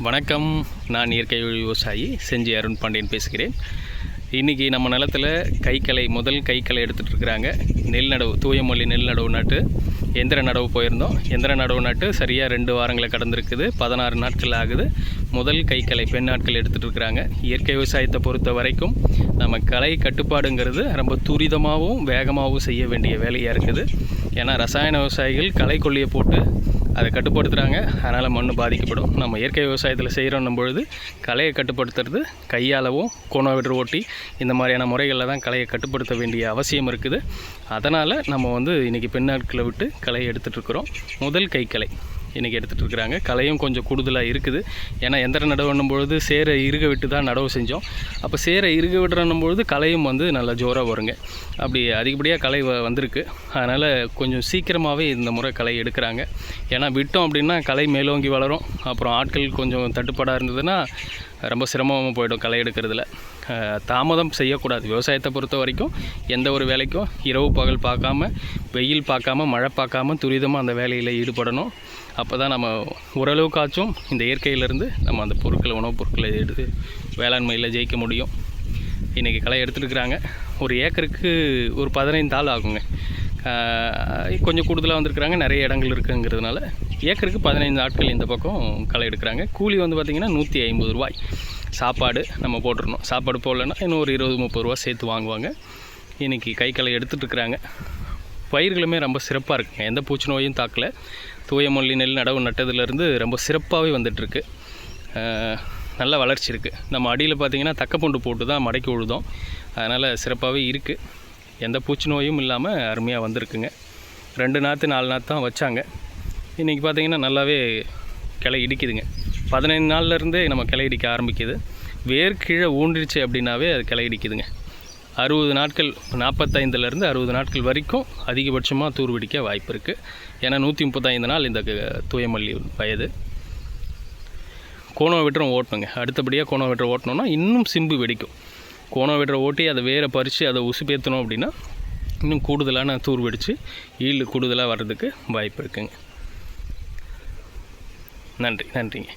வணக்கம். நான் இயற்கை விவசாயி செஞ்சி அருண் பாண்டியன் பேசுகிறேன். இன்றைக்கி நம்ம நிலத்தில் முதல் கைக்களை எடுத்துகிட்டு இருக்கிறாங்க. நெல் நடவு, தூயமல்லி நெல் நடவு நட்டு எந்திர நடவு போயிருந்தோம். எந்திர நடவு நட்டு சரியாக 2 வாரங்களை கடந்திருக்குது. 16 நாட்கள் ஆகுது. முதல் கைக்களை பெண் நாட்கள் எடுத்துகிட்டு இருக்கிறாங்க. இயற்கை விவசாயத்தை பொறுத்த வரைக்கும் நம்ம களை கட்டுப்பாடுங்கிறது ரொம்ப துரிதமாகவும் வேகமாகவும் செய்ய வேண்டிய வேலையாக இருக்குது. ஏன்னா ரசாயன விவசாயிகள் களை கொல்லியை போட்டு அதை கட்டுப்படுத்துகிறாங்க. அதனால் மண் பாதிக்கப்படும். நம்ம இயற்கை விவசாயத்தில் செய்கிறோன்னும் பொழுது களையை கட்டுப்படுத்துறது கையாலவும் கோணோவீடர் ஓட்டி இந்த மாதிரியான முறைகளில் தான் களையை கட்டுப்படுத்த வேண்டிய அவசியம் இருக்குது. அதனால் நம்ம இன்றைக்கி பெண் நாட்களை விட்டு களையை எடுத்துகிட்ருக்குறோம். முதல் கைக்களை இன்றைக்கி எடுத்துகிட்டு இருக்கிறாங்க. களையும் கொஞ்சம் கூடுதலாக இருக்குது. ஏன்னா எந்திர நடவுன்னும் பொழுது சேரை இறுக விட்டு தான் நடவு செஞ்சோம். அப்போ சேரை இறுக விடுறன்னும் பொழுது களையும் நல்லா ஜோராக வருங்க. அப்படி அதிகப்படியாக களை வந்திருக்கு. அதனால் கொஞ்சம் சீக்கிரமாகவே இந்த முறை களை எடுக்கிறாங்க. ஏன்னா விட்டோம் அப்படின்னா களை மேலோங்கி வளரும். அப்புறம் ஆட்கள் கொஞ்சம் தட்டுப்பாடாக இருந்ததுன்னா ரொம்ப சிரமமாக போய்டும் களை எடுக்கிறதுல. தாமதம் செய்யக்கூடாது. விவசாயத்தை பொறுத்த வரைக்கும் எந்த ஒரு வேலைக்கும் இரவு பகல் பார்க்காம, வெயில் பார்க்காம, மழை பார்க்காம துரிதமாக அந்த வேலையில் ஈடுபடணும். அப்போ தான் நம்ம ஓரளவுக்காச்சும் இந்த இயற்கையிலேருந்து நம்ம அந்த உணவுப் பொருட்களை எடுத்து வேளாண்மையில் ஜெயிக்க முடியும். இன்றைக்கி களை எடுத்துருக்குறாங்க. ஒரு ஏக்கருக்கு ஒரு 15 ஆள் ஆகுங்க. கொஞ்சம் கூடுதலாக வந்திருக்கிறாங்க. நிறைய இடங்கள் இருக்குங்கிறதுனால ஏக்கருக்கு 15 ஆட்கள் இந்த பக்கம் களை எடுக்கிறாங்க. கூலி பார்த்திங்கன்னா 150 ரூபாய். சாப்பாடு நம்ம போட்டுருணும். சாப்பாடு போடலன்னா இன்னும் ஒரு 20-30 ரூபா சேர்த்து வாங்குவாங்க. இன்றைக்கி களை எடுத்துகிட்ருக்குறாங்க. பயிர்களுமே ரொம்ப சிறப்பாக இருக்குங்க. எந்த பூச்சி நோயும் தாக்கலை. தூயமல்லி நெல் நடவு நட்டதுலேருந்து ரொம்ப சிறப்பாகவே வந்துட்டுருக்கு. நல்ல வளர்ச்சி இருக்குது. நம்ம அடியில் பார்த்திங்கன்னா தக்கப்பூண்டு போட்டு தான் மடக்கி விழுதோம். அதனால் சிறப்பாகவே இருக்குது. எந்த பூச்சி நோயும் இல்லாமல் அருமையாக வந்திருக்குங்க. 2 நாற்று 4 நாற்று தான் வச்சாங்க. இன்றைக்கி பார்த்திங்கன்னா நல்லாவே கிளை இடிக்குதுங்க. 15 நாள்லேருந்தே நம்ம கிளை இடிக்க ஆரம்பிக்குது. வேர் கீழே ஊன்றிடுச்சு அப்படின்னாவே அது கிளை இடிக்குதுங்க. 60 நாட்கள், 45லேருந்து 60 நாட்கள் வரைக்கும் அதிகபட்சமாக தூர் வெடிக்க வாய்ப்பு இருக்குது. ஏன்னா 135 நாள் இந்த தூயமல்லி வயது. கோணோவீடரும் ஓட்டணுங்க. அடுத்தபடியாக கோணோவீடர் ஓட்டணுன்னா இன்னும் சிம்பு வெடிக்கும். கோணோவீடரை ஓட்டி அதை வேரை பறித்து அதை உசுப்பேற்றணும் அப்படின்னா இன்னும் கூடுதலான தூர் வெடித்து ஈல்டு கூடுதலாக வர்றதுக்கு வாய்ப்பு இருக்குங்க. நன்றிங்க.